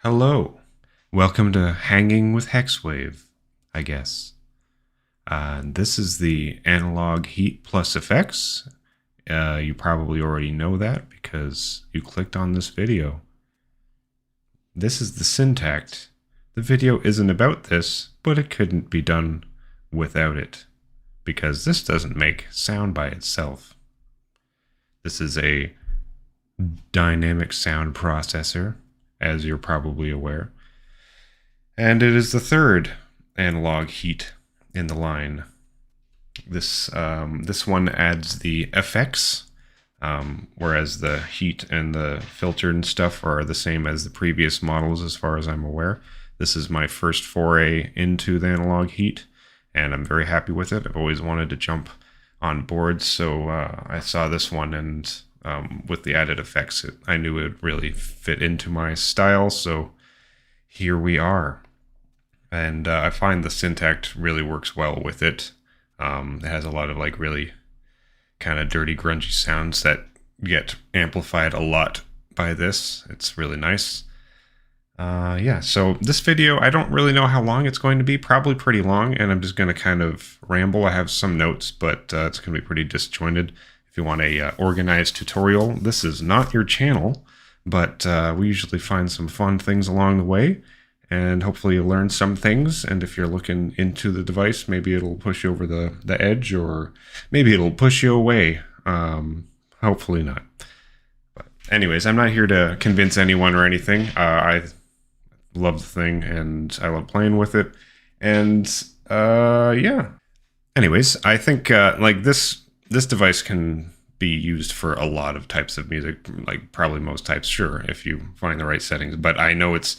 Hello, welcome to Hanging with Hexwave, I guess. This is the Analog Heat+FX. You probably already know that because you clicked on this video. This is the syntax. The video isn't about this, but it couldn't be done without it, because this doesn't make sound by itself. This is a dynamic sound processor, as you're probably aware. And it is the third analog heat in the line. This one adds the FX, whereas the heat and the filter and stuff are the same as the previous models as far as I'm aware. This is my first foray into the analog heat, and I'm very happy with it. I've always wanted to jump on board, so I saw this one, and with the added effects, I knew it would really fit into my style, so here we are. And I find the syntax really works well with it. It has a lot of like really kind of dirty, grungy sounds that get amplified a lot by this. It's really nice. Yeah, so this video, I don't really know how long it's going to be, probably pretty long, and I'm just going to kind of ramble. I have some notes, but it's going to be pretty disjointed. If you want a organized tutorial, this is not your channel, but we usually find some fun things along the way, and hopefully you'll learn some things. And if you're looking into the device, maybe it'll push you over the edge, or maybe it'll push you away. Hopefully not. But anyways, I'm not here to convince anyone or anything. I love the thing, and I love playing with it. And yeah. Anyways, I think like this device can be used for a lot of types of music, like probably most types, sure, if you find the right settings. But I know it's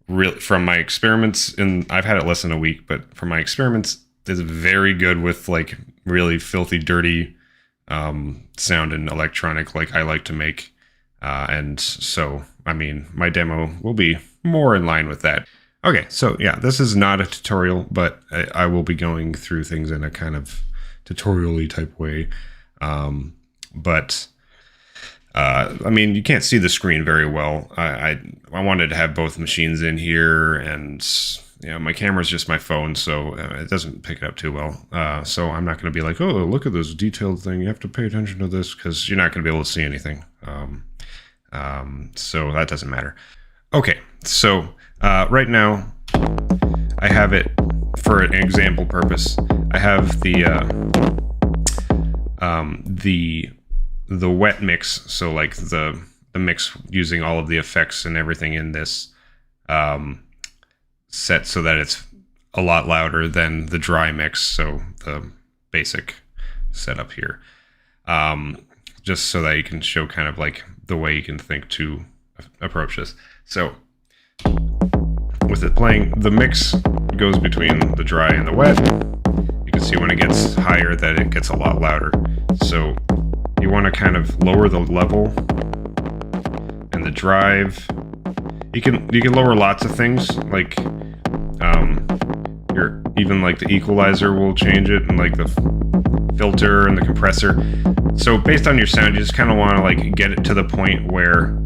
really, from my experiments, and I've had it less than a week, but from my experiments, it's very good with like really filthy, dirty sound and electronic like I like to make. And so, I mean, my demo will be more in line with that. Okay, so yeah, this is not a tutorial, but I will be going through things in a kind of tutorial-y type way. I mean, you can't see the screen very well. I wanted to have both machines in here, and you know, my camera's just my phone, so it doesn't pick it up too well. So I'm not going to be like, oh, look at this detailed thing. You have to pay attention to this, because you're not going to be able to see anything. So that doesn't matter. Okay, so right now I have it for an example purpose. I have the wet mix, so like the mix using all of the effects and everything in this set so that it's a lot louder than the dry mix, so the basic setup here. Just so that you can show kind of like the way you can think to approach this. So with it playing, the mix goes between the dry and the wet. You can see when it gets higher that it gets a lot louder. So you want to kind of lower the level and the drive. You can lower lots of things, like even like the equalizer will change it, and like the filter and the compressor. So based on your sound, you just kind of want to like get it to the point where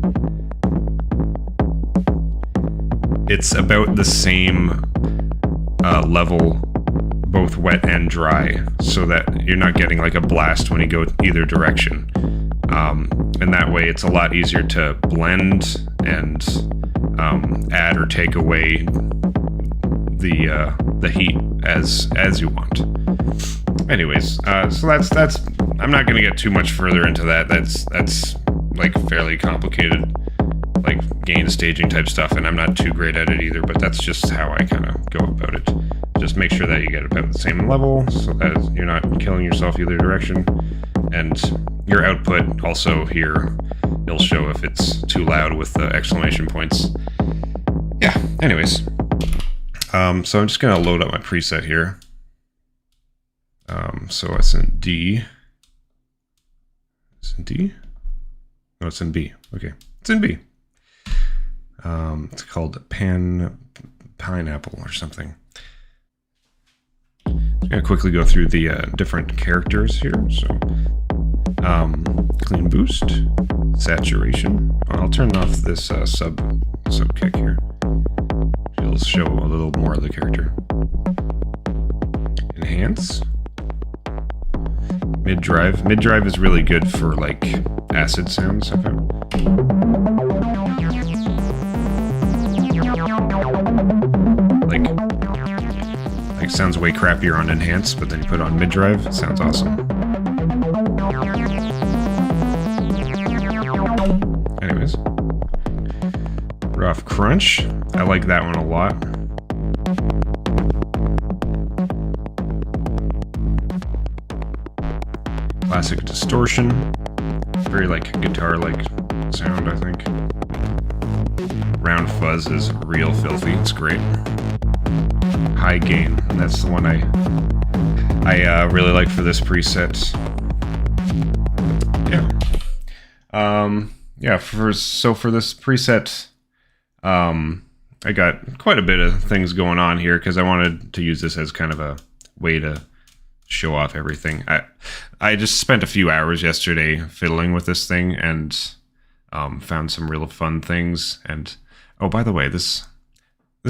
it's about the same level, both wet and dry, so that you're not getting like a blast when you go either direction. And that way it's a lot easier to blend and add or take away the heat as you want. Anyways, so that's I'm not going to get too much further into that. That's like fairly complicated, like gain staging type stuff, and I'm not too great at it either, but that's just how I kind of go about it. Just make sure that you get about the same level so that you're not killing yourself either direction. And your output also here, it'll show if it's too loud with the exclamation points. Yeah, anyways. So I'm just going to load up my preset here. So it's in D. It's in D? No, it's in B. Okay, it's in B. It's called Pineapple or something. I'm going to quickly go through the different characters here. So, clean boost, saturation. I'll turn off this sub kick here. show a little more of the character. Enhance. Mid-drive. Mid-drive is really good for like acid sounds, I found. Like sounds way crappier on enhance, but then you put it on mid-drive, it sounds awesome. Anyways. Rough crunch. I like that one a lot. Classic distortion. Very like guitar-like sound, I think. Round fuzz is real filthy. It's great. High gain. That's the one I really like for this preset. Yeah. For this preset, I got quite a bit of things going on here because I wanted to use this as kind of a way to show off everything. I just spent a few hours yesterday fiddling with this thing and found some real fun things. And oh, by the way, this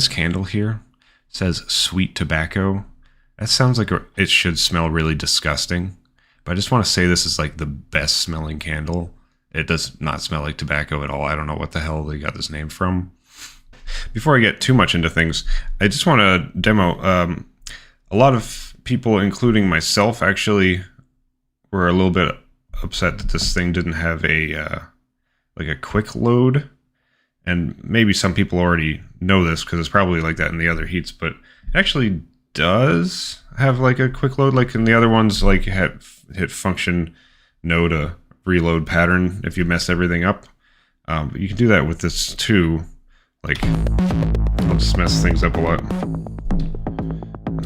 candle here says sweet tobacco. That sounds like it should smell really disgusting, but I just want to say this is like the best smelling candle. It does not smell like tobacco at all. I don't know what the hell they got this name from. Before I get too much into things, I just want to demo. A lot of people, including myself, actually were a little bit upset that this thing didn't have a like a quick load. And maybe some people already know this because it's probably like that in the other heats, but it actually does have like a quick load. Like in the other ones, like hit function no to reload pattern if you mess everything up. But you can do that with this too. Like, I'll just mess things up a lot.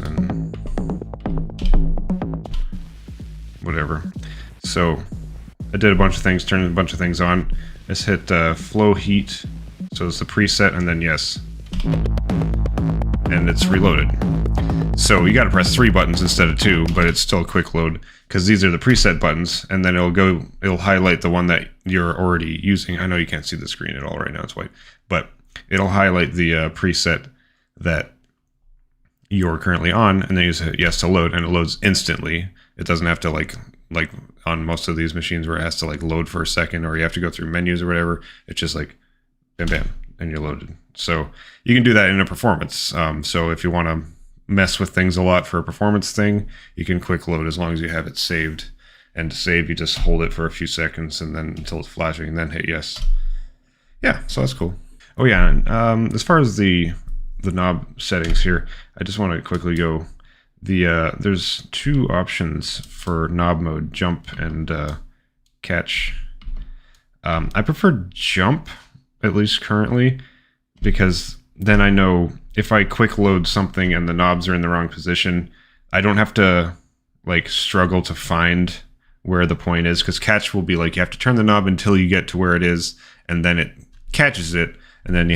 And whatever. So I did a bunch of things, turned a bunch of things on. Let's hit flow heat. So it's the preset, and then yes. And it's reloaded. So you gotta press 3 buttons instead of 2, but it's still a quick load because these are the preset buttons, and then it'll highlight the one that you're already using. I know you can't see the screen at all right now, it's white, but it'll highlight the preset that you're currently on, and then you hit yes to load, and it loads instantly. It doesn't have to like on most of these machines where it has to like load for a second, or you have to go through menus or whatever. It's just like bam, bam, and you're loaded. So you can do that in a performance. So if you want to mess with things a lot for a performance thing, you can quick load as long as you have it saved. And to save, you just hold it for a few seconds and then until it's flashing, and then hit yes. Yeah, so that's cool. Oh yeah, and as far as the knob settings here, I just want to quickly go. There's 2 options for knob mode: jump and catch. I prefer jump, at least currently, because then I know if I quick load something and the knobs are in the wrong position, I don't have to like struggle to find where the point is, because catch will be like you have to turn the knob until you get to where it is, and then it catches it, and then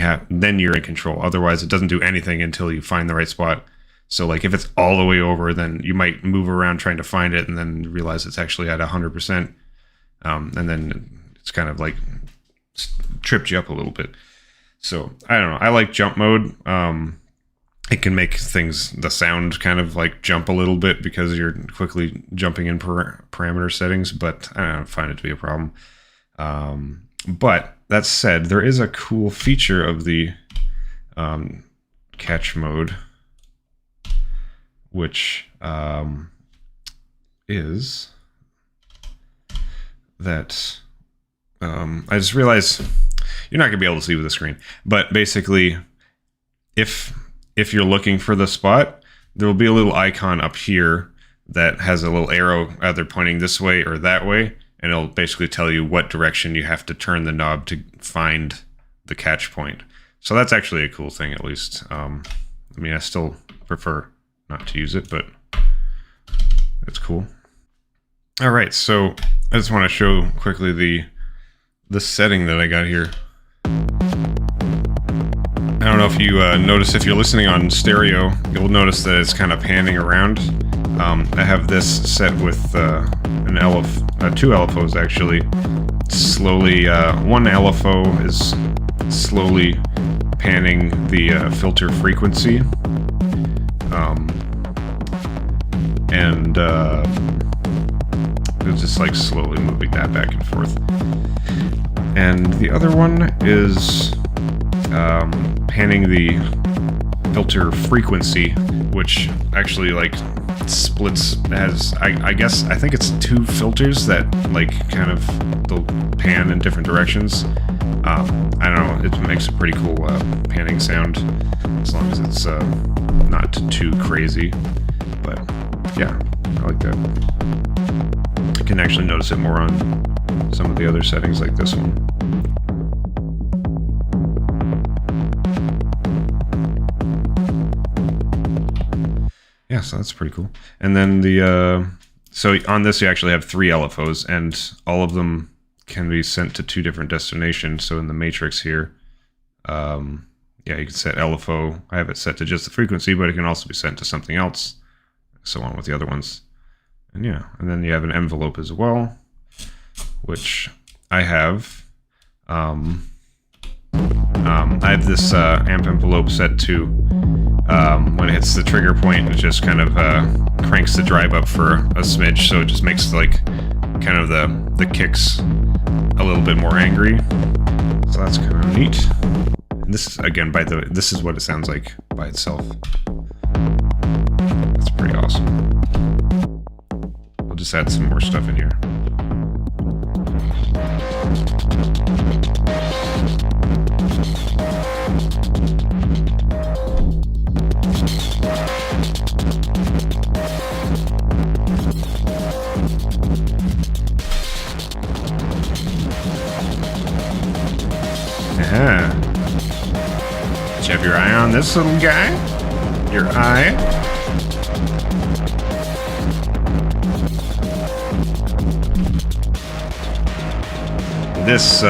you're in control. Otherwise, it doesn't do anything until you find the right spot. So like if it's all the way over, then you might move around trying to find it and then realize it's actually at 100%. And then it's kind of like tripped you up a little bit. So I don't know. I like jump mode. It can make the sound kind of like jump a little bit because you're quickly jumping in parameter settings, but I don't find it to be a problem. But that said, there is a cool feature of the catch mode, which is that I just realized you're not gonna be able to see with the screen, but basically if you're looking for the spot, there will be a little icon up here that has a little arrow either pointing this way or that way, and it'll basically tell you what direction you have to turn the knob to find the catch point. So that's actually a cool thing, at least. I mean, I still prefer not to use it, but it's cool. All right, so I just want to show quickly the setting that I got here. I don't know if you notice, if you're listening on stereo, you'll notice that it's kind of panning around. I have this set with two LFOs actually. Slowly, one LFO is slowly panning the filter frequency, and it's just like slowly moving that back and forth. And the other one is panning the filter frequency, which actually like splits, has I think it's two filters that like kind of they'll pan in different directions. I don't know, it makes a pretty cool panning sound as long as it's not too crazy. But yeah, I like that. You can actually notice it more on some of the other settings like this one. Yeah, so that's pretty cool. And then the so on this you actually have 3 LFOs, and all of them can be sent to 2 different destinations. So in the matrix here, yeah, you can set LFO. I have it set to just the frequency, but it can also be sent to something else. So on with the other ones. And yeah, and then you have an envelope as well, which I have. I have this amp envelope set to when it hits the trigger point, it just kind of cranks the drive up for a smidge, so it just makes like kind of the kicks a little bit more angry. So that's kind of neat. And this is again this is what it sounds like by itself. That's pretty awesome. I'll just add some more stuff in here. Yeah. Did you have your eye on this little guy? Your eye? This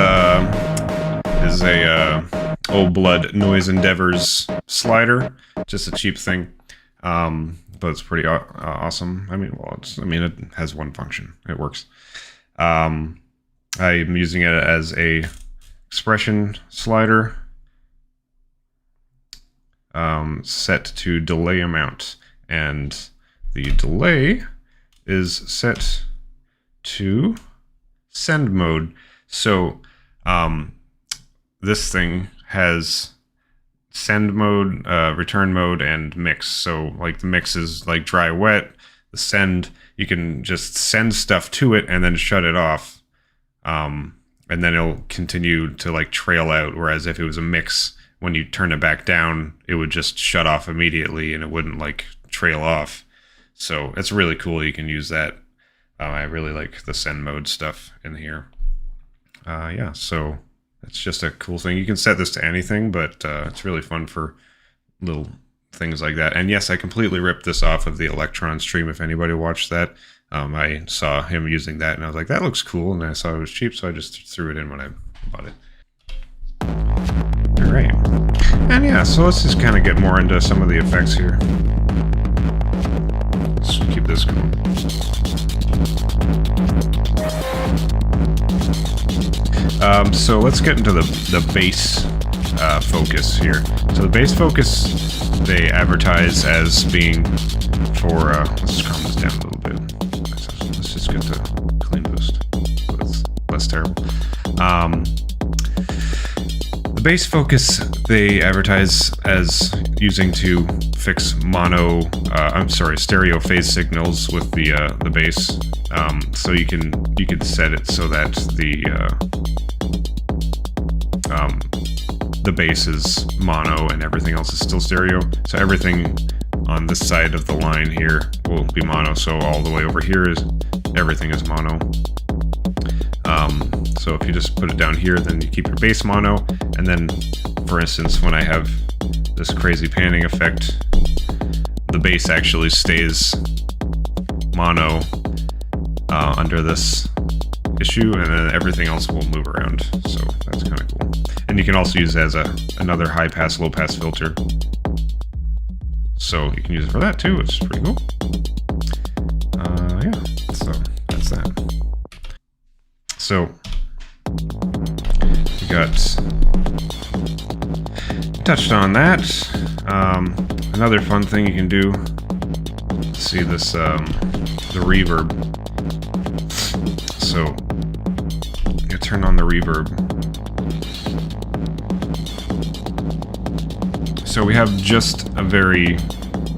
is a Old Blood Noise Endeavors slider, just a cheap thing, but it's pretty awesome. I mean, well, it has one function. It works. I'm using it as a expression slider, set to delay amount, and the delay is set to send mode. So this thing has send mode, return mode, and mix. So like the mix is like dry wet. The send, you can just send stuff to it and then shut it off, and then it'll continue to like trail out. Whereas if it was a mix, when you turn it back down, it would just shut off immediately and it wouldn't like trail off. So it's really cool. You can use that. I really like the send mode stuff in here. Yeah, so it's just a cool thing. You can set this to anything, but it's really fun for little things like that. And yes, I completely ripped this off of the Electron stream. If anybody watched that, I saw him using that and I was like, that looks cool. And I saw it was cheap, so I just threw it in when I bought it. All right. And yeah, so let's just kind of get more into some of the effects here. Let's keep this going. So let's get into the bass focus here. So the bass focus, they advertise as being for, let's calm this down a little bit. Let's just get to clean boost. So it's less terrible. The bass focus, they advertise as using to fix stereo phase signals with the bass. So you can set it so that the bass is mono and everything else is still stereo. So everything on this side of the line here will be mono. So all the way over here everything is mono. So if you just put it down here, then you keep your bass mono. And then, for instance, when I have this crazy panning effect, the bass actually stays mono under this issue, and then everything else will move around. So that's kind of cool. And you can also use it as another high pass, low pass filter. So you can use it for that too, which is pretty cool. Yeah, so that's that. So you touched on that. Another fun thing you can do, see this, the reverb. So, you turn on the reverb. So we have just a very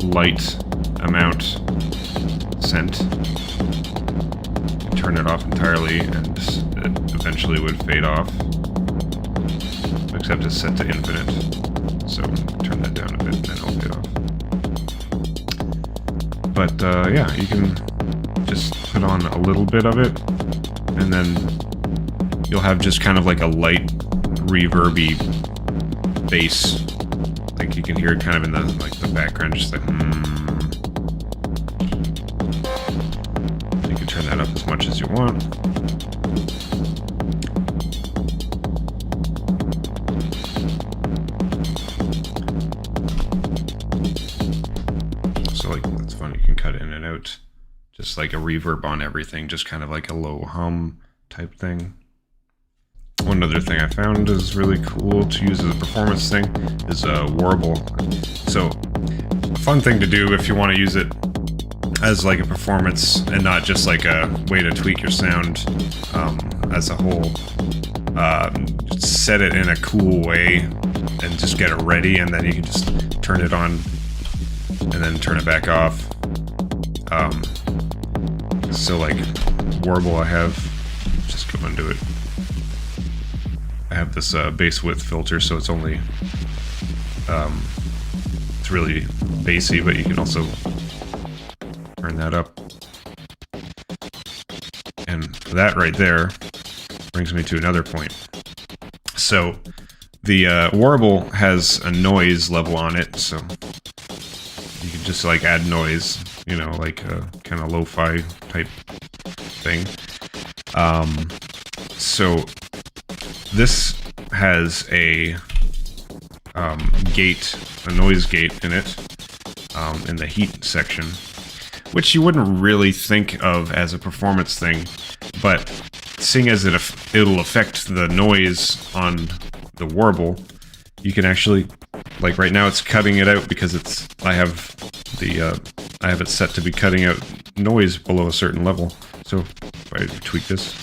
light amount sent. Turn it off entirely and it eventually would fade off. Except it's set to infinite. So turn that down a bit and then it'll fade off. But yeah, you can just put on a little bit of it and then you'll have just kind of like a light reverby bass. Like you can hear it kind of in the background, just like You can turn that up as much as you want. So like that's fun. You can cut in and out, just like a reverb on everything, just kind of like a low hum type thing. One other thing I found is really cool to use as a performance thing is Warble. So, a fun thing to do if you want to use it as like a performance and not just like a way to tweak your sound as a whole. Set it in a cool way and just get it ready, and then you can just turn it on and then turn it back off. So like Warble, I have, just go into it. I have this bass width filter, so it's only, it's really bassy, but you can also turn that up. And that right there brings me to another point. So the Warble has a noise level on it, so you can just like add noise, you know, like a kind of lo-fi type thing. So this has a gate, a noise gate in it, in the heat section, which you wouldn't really think of as a performance thing, but seeing as it'll affect the noise on the Warble, you can actually, like right now it's cutting it out because I have it set to be cutting out noise below a certain level. So if I tweak this,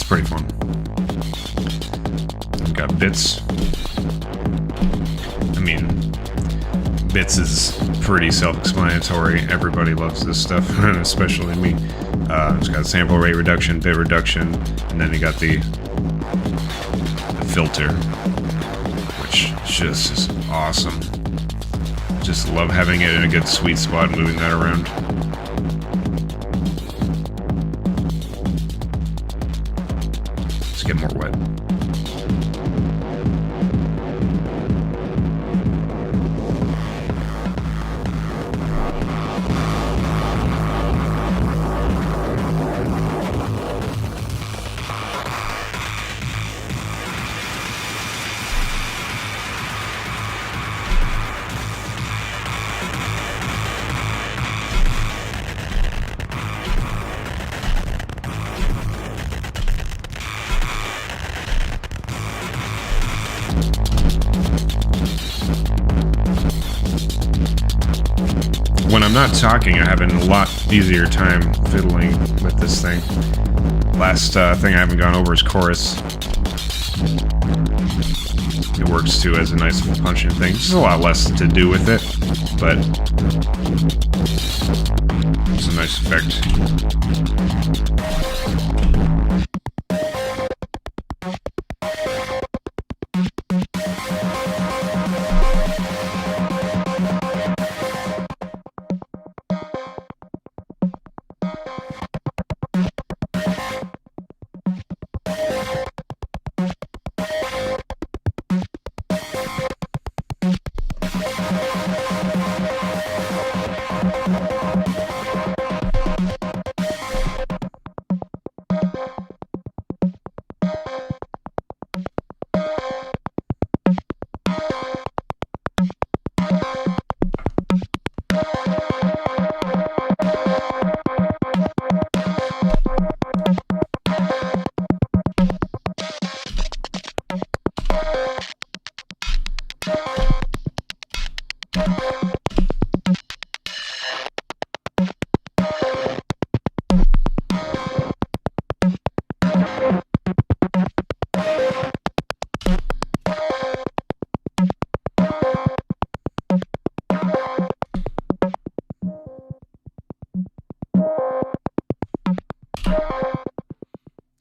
pretty fun. We've got bits. I mean, bits is pretty self-explanatory. Everybody loves this stuff, especially me. It's got sample rate reduction, bit reduction, and then you got the filter, which just is awesome. Just love having it in a good sweet spot, moving that around. Get more wet. When I'm not talking, I'm having a lot easier time fiddling with this thing. Last thing I haven't gone over is chorus. It works too as a nice little punching thing. There's a lot less to do with it, but it's a nice effect.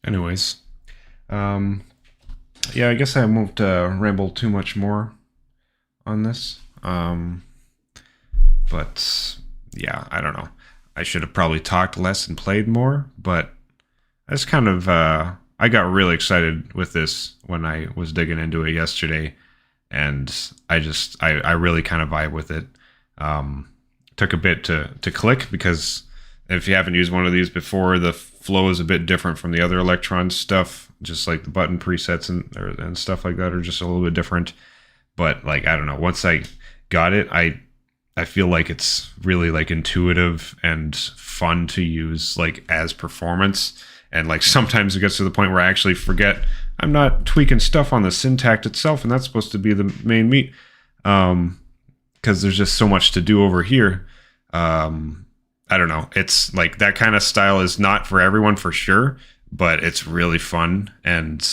Anyways, yeah, I guess I won't ramble too much more on this. But yeah, I don't know. I should have probably talked less and played more, but I just kind of I got really excited with this when I was digging into it yesterday, and I really kind of vibe with it. Took a bit to click, because if you haven't used one of these before, the flow is a bit different from the other Electron stuff. Just like the button presets and stuff like that are just a little bit different. But like, I don't know. Once I got it, I feel like it's really like intuitive and fun to use, like as performance. And like sometimes it gets to the point where I actually forget I'm not tweaking stuff on the syntax itself, and that's supposed to be the main meat. Because there's just so much to do over here. I don't know. It's like that kind of style is not for everyone for sure, but it's really fun. And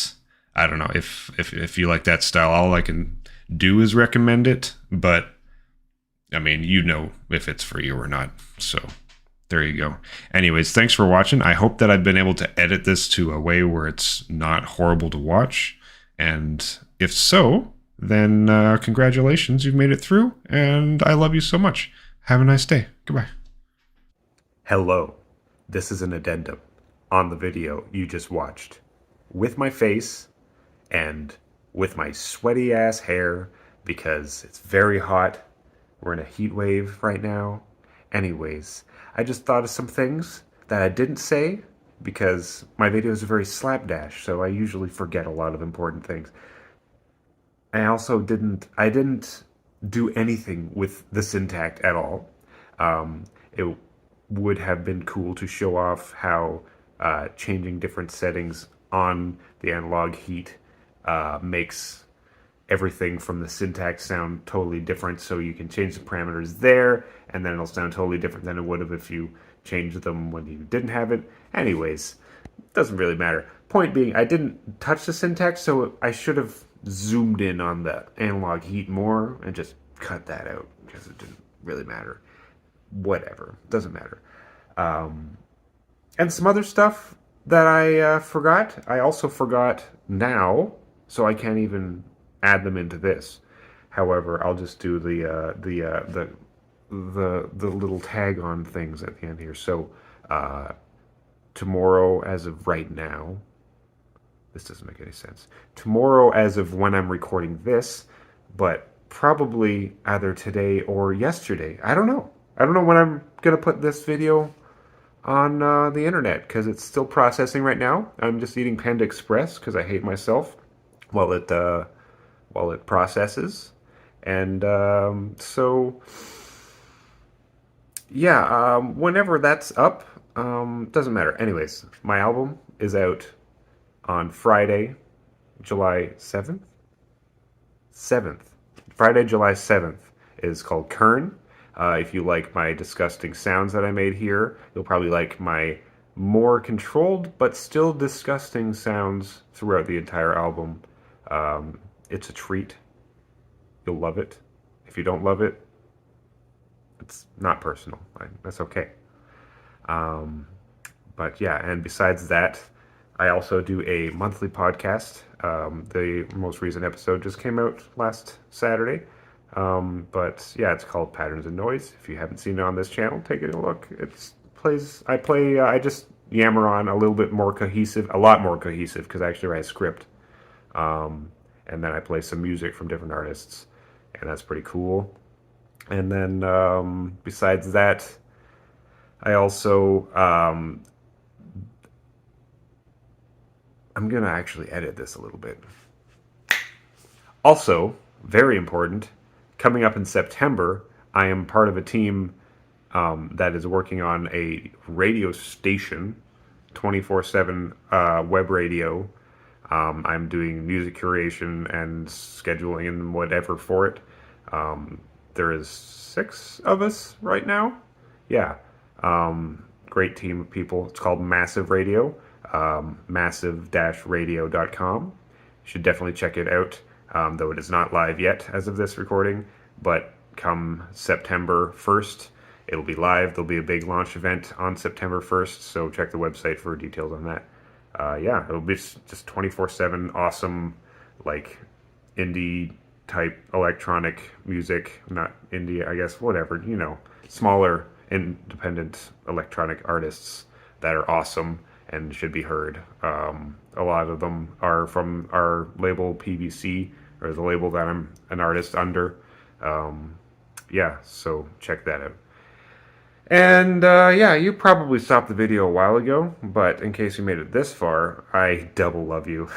I don't know, if you like that style, all I can do is recommend it. But I mean, you know if it's for you or not. So there you go. Anyways, thanks for watching. I hope that I've been able to edit this to a way where it's not horrible to watch. And if so, then congratulations, you've made it through. And I love you so much. Have a nice day. Goodbye. Hello, this is an addendum on the video you just watched, with my face and with my sweaty ass hair because it's very hot. We're in a heat wave right now. Anyways, I just thought of some things that I didn't say because my videos are very slapdash, so I usually forget a lot of important things. I also didn't do anything with the syntax at all. It would have been cool to show off how changing different settings on the Analog Heat makes everything from the syntax sound totally different, so you can change the parameters there, and then it'll sound totally different than it would have if you changed them when you didn't have it. Anyways, doesn't really matter. Point being, I didn't touch the syntax, so I should have zoomed in on the Analog Heat more and just cut that out, because it didn't really matter. Whatever, doesn't matter. And some other stuff that I forgot. I also forgot now, so I can't even add them into this. However, I'll just do the little tag on things at the end here. So tomorrow, as of right now, this doesn't make any sense. Tomorrow, as of when I'm recording this, but probably either today or yesterday. I don't know. I don't know when I'm going to put this video on the internet, because it's still processing right now. I'm just eating Panda Express because I hate myself while it processes. And so, yeah, whenever that's up, doesn't matter. Anyways, my album is out on Friday, July 7th? 7th. Friday, July 7th is called Kern. If you like my disgusting sounds that I made here, you'll probably like my more controlled but still disgusting sounds throughout the entire album. It's a treat. You'll love it. If you don't love it, it's not personal. That's okay. But yeah, and besides that, I also do a monthly podcast. The most recent episode just came out last Saturday. But yeah, it's called Patterns and Noise. If you haven't seen it on this channel, take a look. I just yammer on a little bit more cohesive, a lot more cohesive, because I actually write a script. And then I play some music from different artists, and that's pretty cool. And then besides that, I also I'm gonna actually edit this a little bit. Also, very important, coming up in September, I am part of a team that is working on a radio station, 24/7 web radio. I'm doing music curation and scheduling and whatever for it. there is 6 of us right now. Yeah. Great team of people. It's called Massive Radio, massive-radio.com. You should definitely check it out, though it is not live yet as of this recording. But come September 1st, it'll be live. There'll be a big launch event on September 1st, so check the website for details on that. Yeah, it'll be just 24/7 awesome, like, indie type electronic music. Not indie, I guess, whatever, smaller independent electronic artists that are awesome and should be heard. A lot of them are from our label PVC, or the label that I'm an artist under. Yeah, so check that out. And yeah, you probably stopped the video a while ago, but in case you made it this far, I double love you.